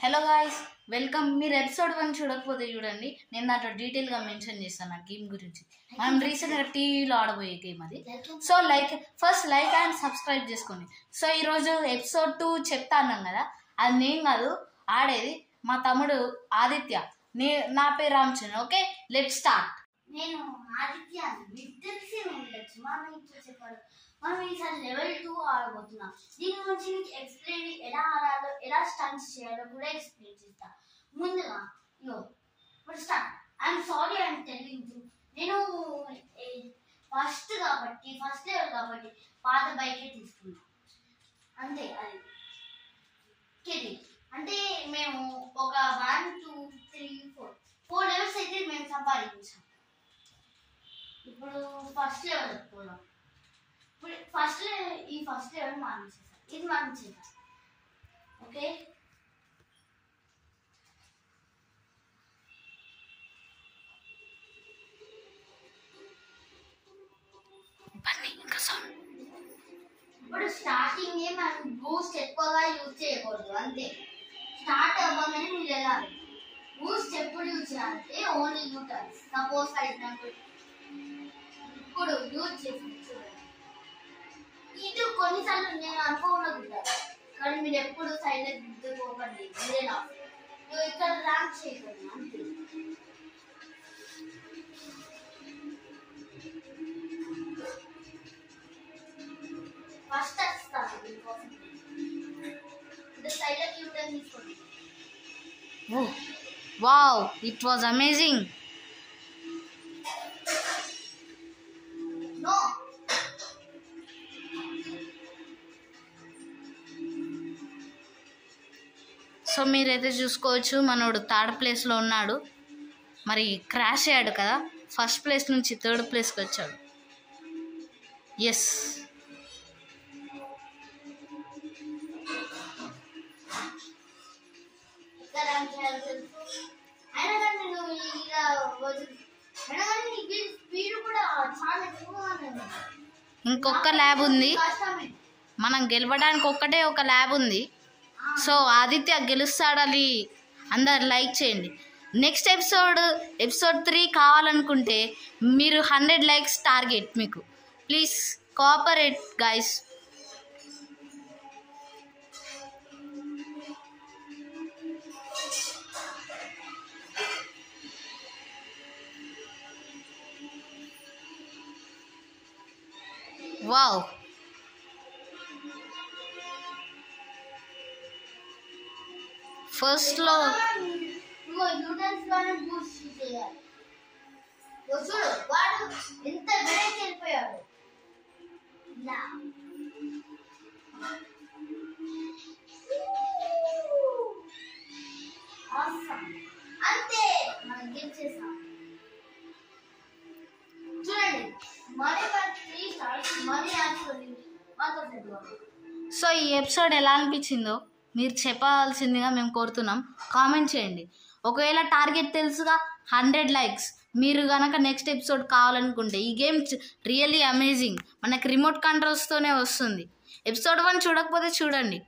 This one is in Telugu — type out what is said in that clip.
Hello guys, welcome. మీరు ఎపిసోడ్ 1 చూడకపోతే చూడండి, నేను దాంట్లో డీటెయిల్గా మెన్షన్ చేస్తాను ఆ గేమ్ గురించి. మనం రీసెంట్గా టీవీలో ఆడబోయే గేమ్ అది. So first like and subscribe చేసుకోండి. సో ఈరోజు ఎపిసోడ్ 2 చెప్తా అన్నాం కదా, అది నేను కాదు ఆడేది, మా తమ్ముడు ఆదిత్య. నా పేరు రామచంద్ర. Okay, let start. నేను ఆదిత్య తెలిసి ఉండొచ్చు. మనం ఈసారి లెవెల్ 2 ఆడబోతున్నాం. దీని గురించి మీకు ఎక్స్ప్లెయిన్ ఎలా ఆడాలో, ఎలా స్టంట్స్ చేయాలో కూడా ఎక్స్ప్లెయిన్ చేస్తా. ముందుగా ఇప్పుడు start. I'm sorry I'm telling you. నేను ఫస్ట్ లెవెల్ కాబట్టి పాత బైకే తీసుకున్నాను అంతే. అది కెరీ అంటే మేము ఒక 1 2 3 4 లెవెల్స్ అయితే మేము సంపాదించాం. ఇప్పుడు ఫస్ట్ లెవెల్ పోదాం. ఇప్పుడు ఈ ఫస్ట్ లెవెల్ మానించేసాం. ఇది మానించేసాం. ఓకే, ఇప్పుడు స్టార్టింగ్ మనం బూస్ట్ ఎక్కువగా యూజ్ చేయకూడదు అంతే. స్టార్ట్ అవ్వగానే మీరు వెళ్ళాలి. బూస్ట్ ఎప్పుడు యూజ్ చేయాలంటే only U turn. Suppose for example ఇప్పుడు యూజ్ చేసి చూడండి. ఇది కొన్నిసార్లు నేను అనుకోకుండా, కానీ మీరు ఎప్పుడు సైడ్ దిద్దుకోకండి. మీరేనా నువ్వు ఇక్కడ ర్యాంక్ చేయకండి అంతే. ఫస్ట్ వస్తాను దీనికోసం. ఇది సైడ్ యూటర్న్ తీసుకోండి. Wow, it was amazing. No so మీరైతే చూసుకోవచ్చు, మనోడు 3rd ప్లేస్లో ఉన్నాడు. మరి క్రాష్ అయ్యాడు కదా, ఫస్ట్ ప్లేస్ నుంచి 3rd ప్లేస్కి వచ్చాడు. ఎస్, ఇంకొక ల్యాబ్ ఉంది. మనం గెలవడానికి ఒక్కటే ఒక ల్యాబ్ ఉంది. సో ఆదిత్య గెలుస్తాడని అందరు లైక్ చేయండి. నెక్స్ట్ ఎపిసోడ్ 3 కావాలనుకుంటే మీరు 100 లైక్స్ టార్గెట్ మీకు. Please cooperate guys. Wow, first లో చూడు వాడు ఎంత బ్రేక్ వెళ్ళిపోయాడు. అంతే, మనం గెలిచేసాం. చూడండి, మనీ యాక్చువల్లీ. సో ఈ ఎపిసోడ్ ఎలా అనిపించిందో మీరు చెప్పాల్సిందిగా మేము కోరుతున్నాం. కామెంట్ చేయండి. ఒకవేళ టార్గెట్ తెలుసుగా 100 లైక్స్. మీరు కనుక నెక్స్ట్ ఎపిసోడ్ కావాలనుకుంటే, ఈ గేమ్ రియల్లీ అమేజింగ్. మనకి రిమోట్ కంట్రోల్స్తోనే వస్తుంది. ఎపిసోడ్ 1 చూడకపోతే చూడండి.